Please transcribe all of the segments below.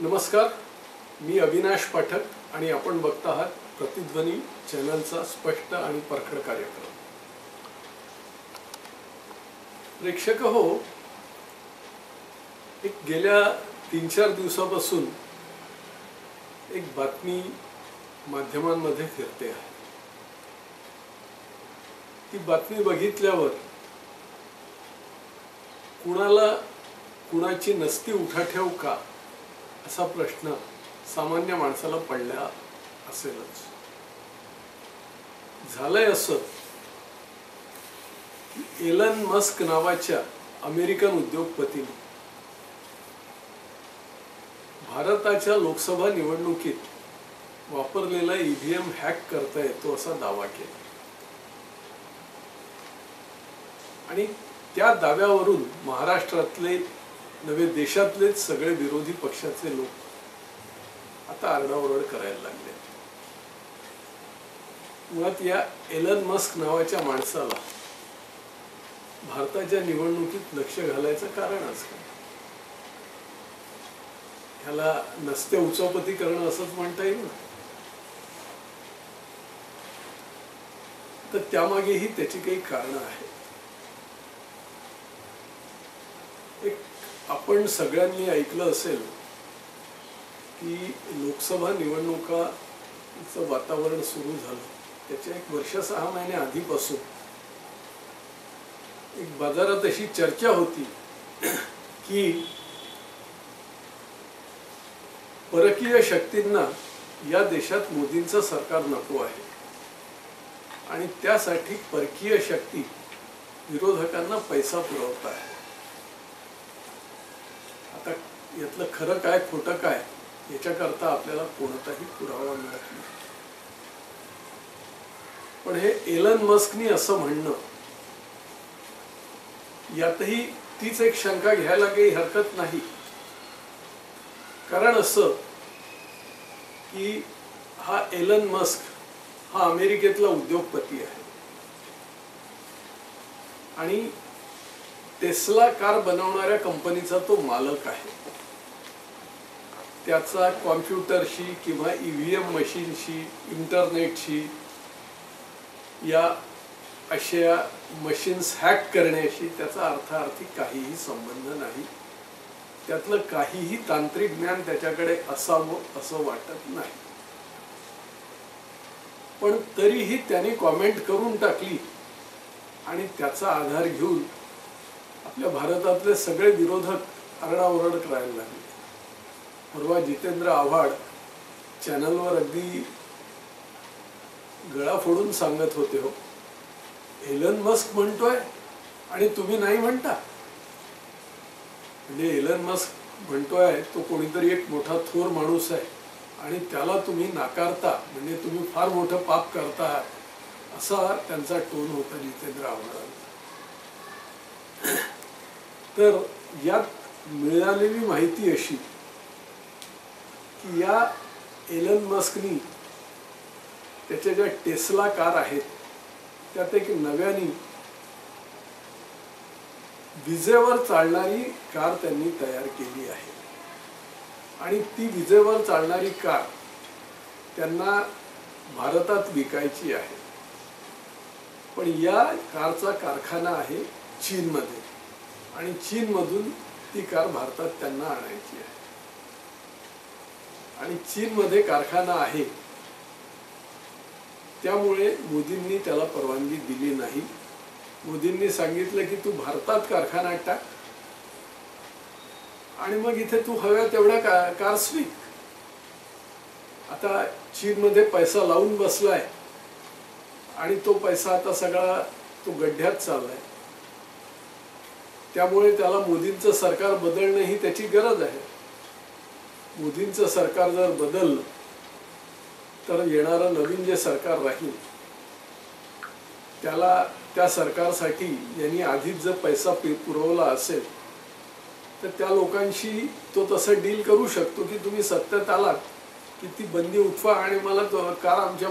नमस्कार, मी अविनाश पाठक आणि आपण बघता आहात प्रतिध्वनी चॅनलचा स्पष्ट आणि परखड कार्यक्रम। प्रेक्षक हो, एक गेल्या 3-4 दिवसापासून एक बातमी माध्यमांमध्ये फिरते आहे। ती बातमी बघितल्यावर कुणाची नसती उठाठेव का असा प्रश्न सामान्य माणसाला पडला असेलच। झालंय असं की एलन मस्क नावाच्या अमेरिकन उद्योगपतीने भारताच्या लोकसभा निवडणुकीत वापरलेला ईव्हीएम हॅक करता येतो असा दावा केला आणि त्या दाव्यावरून महाराष्ट्रातले नवे देशातलेच सगळे विरोधी पक्षाचे लोक आता आरडाओरड करायला लागले। मुळात या एलन मस्क नावाच्या माणसाला भारताच्या निवडणुकीत लक्ष घालायचं कारणच काय? ह्याला नसते उचापती करणं असंच म्हणता येईल ना? तर त्यामागेही त्याची काही कारणं आहेत। आपण सगळ्यांनी ऐकलं असेल की लोकसभा निवडणुकांचं वातावरण सुरू झालं त्याच्या 1 वर्ष 6 महिने आधीपासून एक बाजारात अशी चर्चा होती की परकीय शक्तींना या देशात मोदींचं सरकार नको आहे आणि त्यासाठी परकीय शक्ती विरोधकांना पैसा पुरवत आहे। आता यातलं खरं काय खोटं काय याच्याकरता आपल्याला कोणताही पुरावा मिळत नाही, पण हे एलन मस्कनी असं म्हणणं यातही तीच एक शंका घ्यायला काही हरकत नाही। कारण असं की हा एलन मस्क हा अमेरिकेतला उद्योगपती आहे आणि टेस्ला कार बनवणाऱ्या कंपनीचा तो मालक आहे। त्याचा कॉम्प्युटरशी किंवा ईव्हीएम मशीनशी, इंटरनेटशी, या अशा मशीन्स हॅक करण्याशी त्याचा अर्थार्थी काहीही संबंध नाही। त्यातलं काहीही तांत्रिक ज्ञान त्याच्याकडे असावं असं वाटत नाही, पण तरीही त्याने कॉमेंट करून टाकली आणि त्याचा आधार घेऊन आपल्या भारतातले सगळे विरोधक आरडाओरड करायला लागले। परवा जितेंद्र आव्हाड चॅनलवर अगदी गळा फोडून सांगत होते, हो एलन मस्क म्हणतोय आणि तुम्ही नाही म्हणता। म्हणजे एलन मस्क म्हणतोय तो कोणीतरी एक मोठा थोर माणूस आहे आणि त्याला तुम्ही नाकारता म्हणजे तुम्ही फार मोठं पाप करता, असा त्यांचा टोन होता जितेंद्र आव्हाडांचा। तर यात मिळालेली माहिती अशी की या एलन मस्कनी त्याच्या ज्या टेस्ला कार आहेत त्यात एक नव्याने विजेवर चालणारी कार त्यांनी तयार केली आहे आणि ती विजेवर चालणारी कार त्यांना भारतात विकायची आहे, पण या कारचा कारखाना आहे चीनमध्ये आणि चीनमधून ती कार भारतात त्यांना आणायची आहे आणि चीनमध्ये कारखाना आहे त्यामुळे मोदींनी त्याला परवानगी दिली नाही। मोदींनी सांगितलं की तू भारतात कारखाना टाक आणि मग इथे तू हव्या तेवढ्या कार्स विक। आता चीनमध्ये पैसा लावून बसलाय आणि तो पैसा आता सगळा तो गड्ड्यात चाललाय, त्यामुळे त्याला मोदींचं सरकार बदलणं ही त्याची गरज आहे। मोदींचं सरकार जर बदललं तर येणारं नवीन जे सरकार राहील त्याला त्या सरकारसाठी यांनी आधीच जर पैसा पुरवला असेल तर त्या लोकांशी तो तसं डील करू शकतो की तुम्ही सत्तेत आलात की ती बंदी उठवा आणि मला कार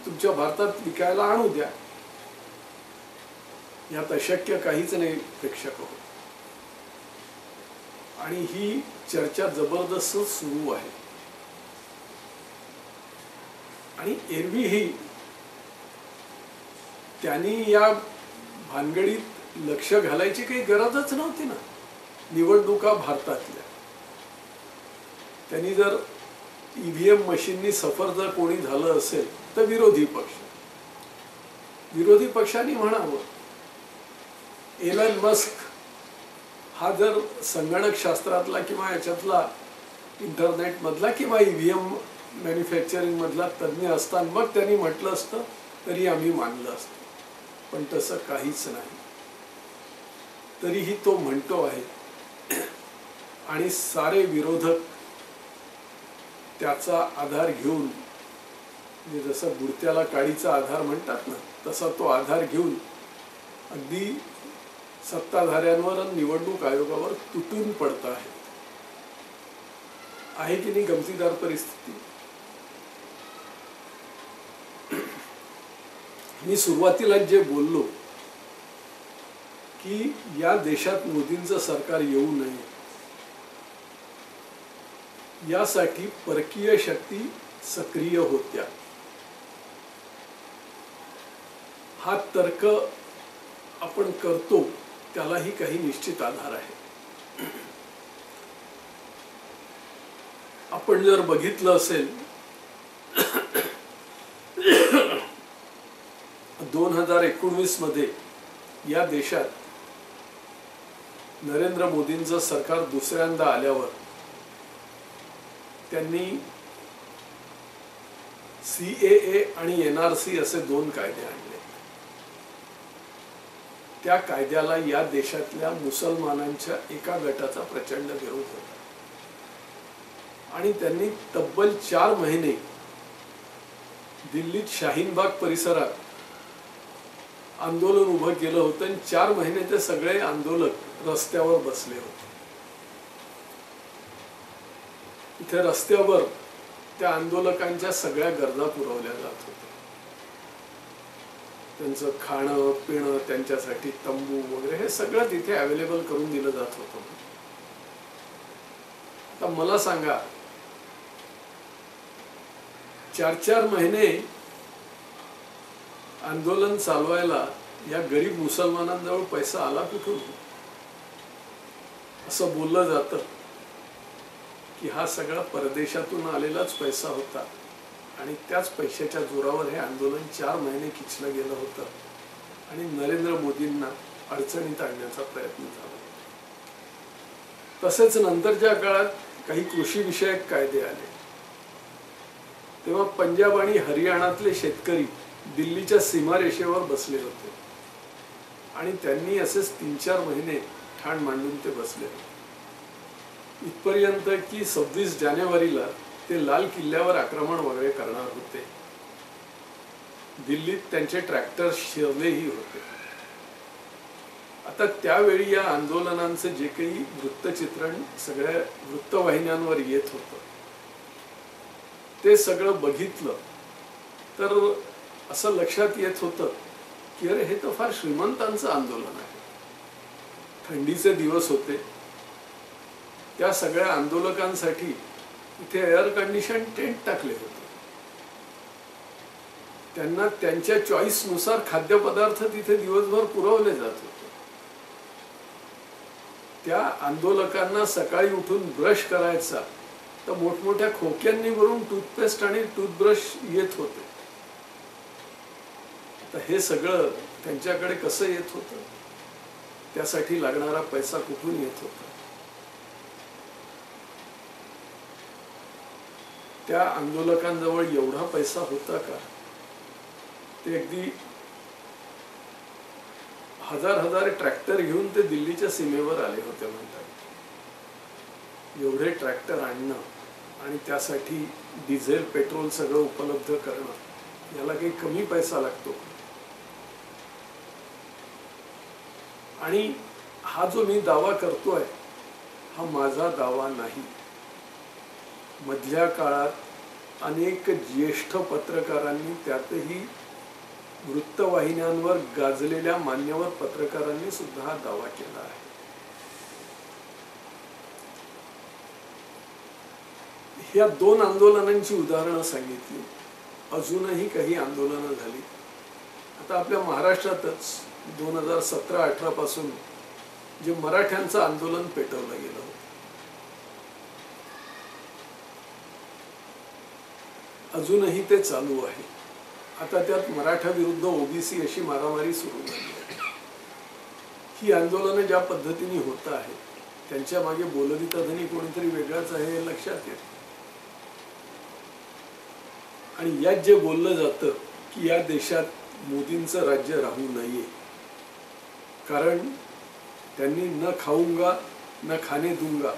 तुमच्या भारतात विकायला आणू द्या। यात अशक्य काहीच नाही प्रेक्षक हो। आणि ही चर्चा जबरदस्त सुरू आहे. आणि एरवीही त्यांनी या भानगडीत लक्ष घालायची काही गरजच नव्हती ना. निवडणुका भारतातल्या, त्यांनी जर ईव्हीएम मशीननी सफर जर कोणी झालं असेल तर विरोधी पक्षांनी म्हणावं. एलन मस्क हा जर संगणक शास्त्रातला किंवा याच्यातला इंटरनेट मधला किंवा ईव्हीएम मॅन्युफॅक्चरिंग मधला तज्ज्ञ असता मग त्यांनी म्हटलं असतं तरी आम्ही मानलं असतं. पण तसं काहीच नाही. तरीही तो म्हणतो आहे आणि सारे विरोधक त्याचा आधार घेऊन, जसं बुडत्याला काडीचा आधार म्हणतात ना, तसा तो आधार घेऊन अगदी सत्ताधाऱ्यांवर निवडणूक आयोगावर तुटून पडत आहे की नाही गमतीदार परिस्थिती. मी सुरुवातीला जे बोललो की या देशात मोदींचं सरकार येऊ नये यासाठी परकीय शक्ती सक्रिय होत्या, हा तर्क आपण करतो त्यालाही काही निश्चित आधार आहे. आपण जर बघितलं असेल 2019 मध्ये या देशात नरेंद्र मोदींचं सरकार दुसऱ्यांदा आल्यावर त्यांनी CAA आणि NRC असे 2 कायदे आणले. त्या कायद्याला या देशातल्या मुसलमानांच्या एका गटाचा प्रचंड विरोध होता आणि त्यांनी तब्बल 4 महिने दिल्लीत शाहीनबाग परिसरात आंदोलन उभं केलं होतं आणि 4 महिने ते सगळे आंदोलक रस्त्यावर बसले होते. इथे रस्त्यावर त्या आंदोलकांच्या सगळ्या गरजा पुरवल्या जात होत्या. त्यांचं खाणं पिणं, त्यांच्यासाठी तंबू वगैरे हे सगळं तिथे अवेलेबल करून दिलं जात होतं. आता मला सांगा 4-4 महिने आंदोलन चालवायला या गरीब मुसलमानांजवळ पैसा आला कुठून? असं बोललं जातं की हा सगळा परदेशातून आलेलाच पैसा होता आणि त्याच पैशाच्या जोरावर हे आंदोलन 4 महिने खिचलं गेलं होतं आणि नरेंद्र मोदींना अडचणीत आणण्याचा प्रयत्न झाला. तसेच नंतरच्या काळात काही कृषी विषयक कायदे आले तेव्हा पंजाब आणि हरियाणातले शेतकरी दिल्लीच्या सीमारेषेवर बसले होते आणि त्यांनी असेच 3-4 महिने ठाण मांडून ते बसले होते. इथपर्यंत की 26 जानेवारीला ते लाल किल्ल्यावर आक्रमण वगैरे करणार होते. दिल्लीत त्यांचे ट्रॅक्टर शिरलेही होते. आता त्यावेळी या आंदोलनांचं जे काही वृत्तचित्रण सगळ्या वृत्तवाहिन्यांवर येत होतं ते सगळं बघितलं तर असं लक्षात येत होतं की अरे हे तर फार श्रीमंतांचं आंदोलन आहे. थंडीचे दिवस होते. त्या सगळ्या आंदोलकांसाठी इथे एअर कंडिशन टेंट टाकले होते. त्यांना त्यांच्या चॉईसनुसार खाद्यपदार्थ तिथे दिवसभर पुरवले जात होते. त्या आंदोलकांना सकाळी उठून ब्रश करायचा तर मोठमोठ्या खोक्यांनी भरून टूथपेस्ट आणि टूथब्रश येत होते. तर हे सगळं त्यांच्याकडे कसं येत होतं? त्यासाठी लागणारा पैसा कुठून येत होता? त्या आंदोलकांजवळ एवढा पैसा होता का? ते अगदी हजार ट्रॅक्टर घेऊन ते दिल्लीच्या सीमेवर आले होते म्हणतात. एवढे ट्रॅक्टर आणणं आणि त्यासाठी डिझेल पेट्रोल सगळं उपलब्ध करणं याला काही कमी पैसा लागतो? आणि हा जो मी दावा करतोय हा माझा दावा नाही. मधल्या काळात अनेक ज्येष्ठ पत्रकारांनी, त्यातही वृत्तवाहिन्यांवर गाजलेल्या मान्यवर पत्रकारांनी सुद्धा हा दावा केला आहे. या दोन आंदोलनांची उदाहरणं सांगितली. अजूनही काही आंदोलनं झाली. आता आपल्या महाराष्ट्रातच 2017-18 पासून जे मराठ्यांचं आंदोलन पेटवलं गेलं होतं, अजूनही ते चालू आहे. आता त्यात मराठा विरुद्ध ओबीसी अशी मारामारी सुरू झाली आहे. ही आंदोलनं ज्या पद्धतीने होत आहेत त्यांच्या मागे बोलबिताधनी कोणीतरी वेगळाच आहे हे लक्षात येतं. आणि यात जे बोललं जातं की या देशात मोदींचं राज्य राहू नये, कारण त्यांनी न खाऊंगा न खाने दूंगा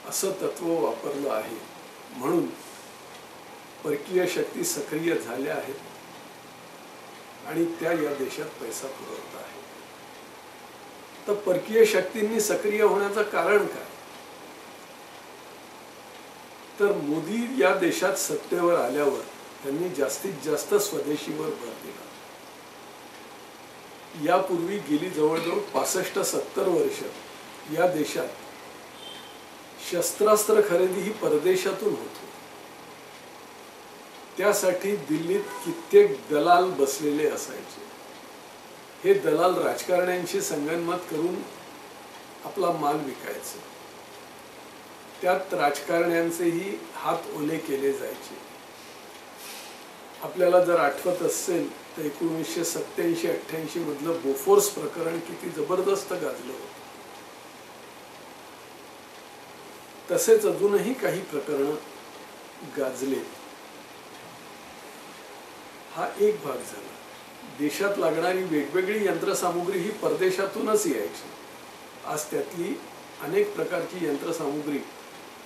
असं तत्व वापरलं आहे, म्हणून परकीय शक्ती सक्रिय झाल्या आहेत आणि त्या या देशात पैसा पुरवत आहेत. तर परकीय शक्तींनी सक्रिय होण्याचं कारण काय? तर मोदी या देशात सत्तेवर आल्यावर त्यांनी जास्तीत जास्त स्वदेशीवर भर दिला. यापूर्वी गेली जवळजवळ 65-70 वर्ष या देशात शस्त्रास्त्र खरेदी ही परदेशातून होत होती. त्यासाठी दिल्लीत कित्येक दलाल बसलेले असायचे. हे दलाल राजकारण्यांशी संगनमत करून आपला माल विकायचे. त्यात राजकारण्यांचेही हात ओले केले जायचे. आपल्याला जर आठवत असेल तर 1987-88 मधलं बोफोर्स प्रकरण किती जबरदस्त गाजलं होतं. तसेच अजूनही काही प्रकरण गाजले. हा एक भाग झाला. देशात लागणारी वेगवेगळी यंत्रसामुग्री ही परदेशातूनच यायची. आज त्यातली अनेक प्रकारची यंत्रसामुग्री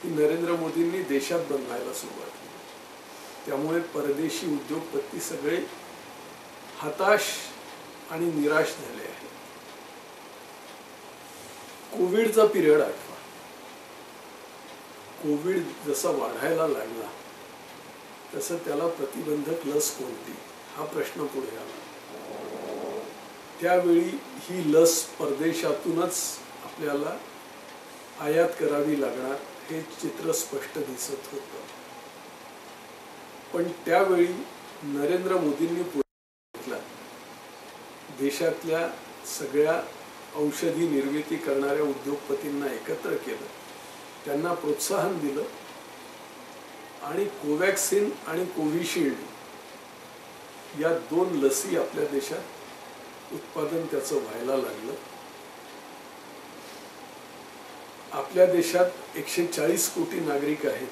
ही नरेंद्र मोदींनी देशात बनवायला सुरुवात केली. त्यामुळे परदेशी उद्योगपती सगळे हताश आणि निराश झाले आहेत. कोविडचा पिरियड आठवा. कोविड जसा वाढायला लागला तसं त्याला प्रतिबंधक लस कोणती हा प्रश्न पुढे आला. त्यावेळी ही लस परदेशातूनच आपल्याला आयात करावी लागणार हे चित्र स्पष्ट दिसत होतं. पण त्यावेळी नरेंद्र मोदींनी पुढे देशातल्या सगळ्या औषधी निर्मिती करणाऱ्या उद्योगपतींना एकत्र केलं, त्यांना प्रोत्साहन दिलं आणि कोवॅक्सिन आणि कोविशिल्ड या 2 लसी आपल्या देशात उत्पादन त्याचं व्हायला लागलं. आपल्या देशात 140 कोटी नागरिक आहेत.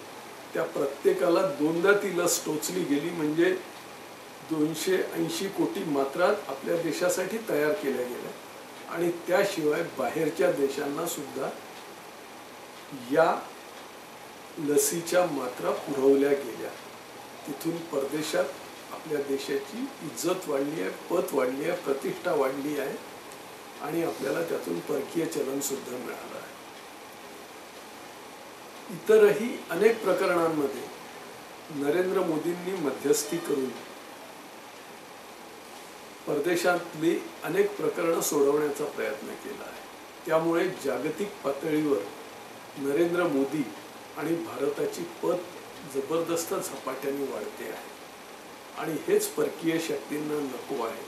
त्या प्रत्येकाला 2दा ती लस टोचली गेली, म्हणजे 280 कोटी मात्रा आपल्या देशासाठी तयार केल्या गेल्या. आणि त्याशिवाय बाहेरच्या देशांना सुद्धा या लसीच्या मात्रा पुरवल्या गेल्या. तिथून परदेशात आपल्या देशाची इज्जत वाढली आहे, पत वाढली आहे, प्रतिष्ठा वाढली आहे आणि आपल्याला त्यातून परकीय चलन सुद्धा मिळालं आहे. इतरही अनेक प्रकरणांमध्ये नरेंद्र मोदींनी मध्यस्थी करून परदेशातली अनेक प्रकरणं सोडवण्याचा प्रयत्न केला आहे. त्यामुळे जागतिक पातळीवर नरेंद्र मोदी आणि भारताची पत जबरदस्त झपाट्याने वाढते आहे. आणि हेच परकीय शक्तींना नको आहे.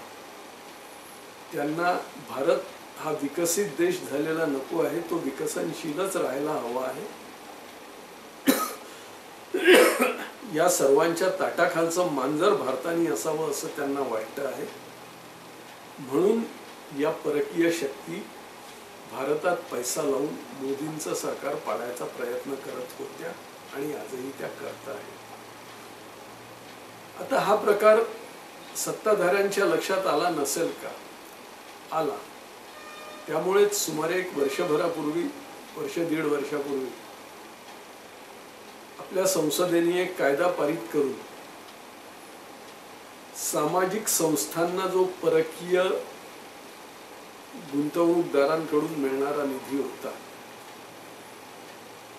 त्यांना भारत हा विकसित देश झालेला नको आहे, तो विकसनशीलच राहायला हवा आहे. या सर्वांच्या ताटाखालचं मांजर भारताने असावं असं त्यांना वाटतं आहे. म्हणून या परकीय शक्ती भारतात पैसा लावून मोदींचं सरकार पाडायचा प्रयत्न करत होत्या आणि आजही त्या करत आहेत. आता हा प्रकार सत्ताधाऱ्यांच्या लक्षात आला नसेल का? आला. त्यामुळेच सुमारे 1 वर्षभरापूर्वी, 1.5 वर्षापूर्वी आपल्या संसदेने एक कायदा पारित करून सामाजिक संस्थांना जो परकीय गुंतवणूकदारांकडून मिळणारा निधी होता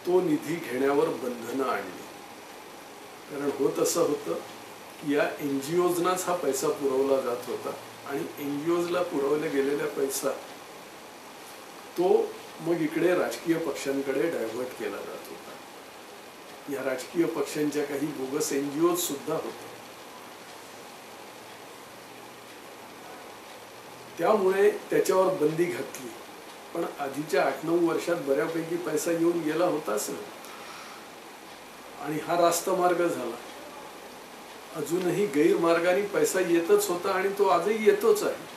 तो निधी घेण्यावर बंधनं आणली. कारण होत असं होतं की या NGOजनाच हा पैसा पुरवला जात होता आणि NGOजला पुरवला गेलेला पैसा तो मग इकडे राजकीय पक्षांकडे डायव्हर्ट केला जात होता. या राजकीय पक्षांच्या काही बोगस NGO सुद्धा होत्या. त्यामुळे त्याच्यावर बंदी घातली. पण आधीच्या 8-9 वर्षात बऱ्यापैकी पैसा येऊन गेला होताच ना. आणि हा रास्त मार्ग झाला. अजूनही गैरमार्गाने पैसा येतच होता आणि तो आजही येतोच आहे.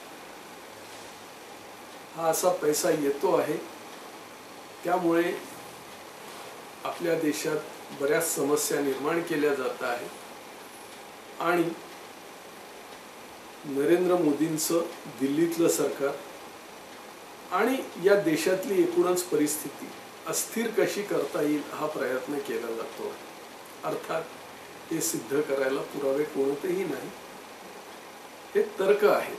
हा असा पैसा येतो आहे. त्यामुळे आपल्या देशात बऱ्याच समस्या निर्माण केल्या जात आहेत आणि नरेंद्र मोदींचं दिल्लीतलं सरकार आणि या देशातली एकूणच परिस्थिती अस्थिर कशी करता येईल हा प्रयत्न केला जातो. अर्थात हे सिद्ध करायला पुरावे कोणतेही नाही. हे तर्क आहे.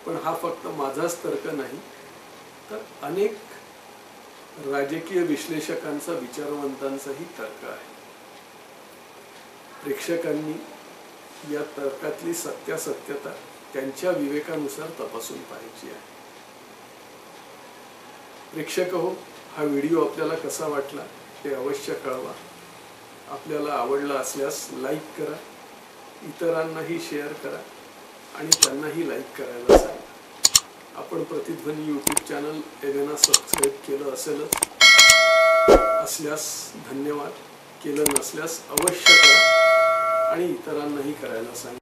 पण हा फक्त माझाच तर्क नाही, तर अनेक राजकीय विश्लेषकांचा, विचारवंतांचाही तर्क आहे. प्रेक्षकांनी या तर्कातली सत्यासत्यता त्यांच्या विवेकानुसार तपासून पाहायची आहे. प्रेक्षक हो, हा व्हिडिओ आपल्याला कसा वाटला ते अवश्य कळवा. आपल्याला आवडला असल्यास लाईक करा, इतरांनाही शेअर करा आणि त्यांनाही लाईक करायला सांगा. आपण प्रतिध्वनी यूट्यूब चॅनल एवेना सबस्क्राईब केलं असल्यास धन्यवाद. केलं नसल्यास अवश्य करा आणि इतरांनाही करायला सांगा.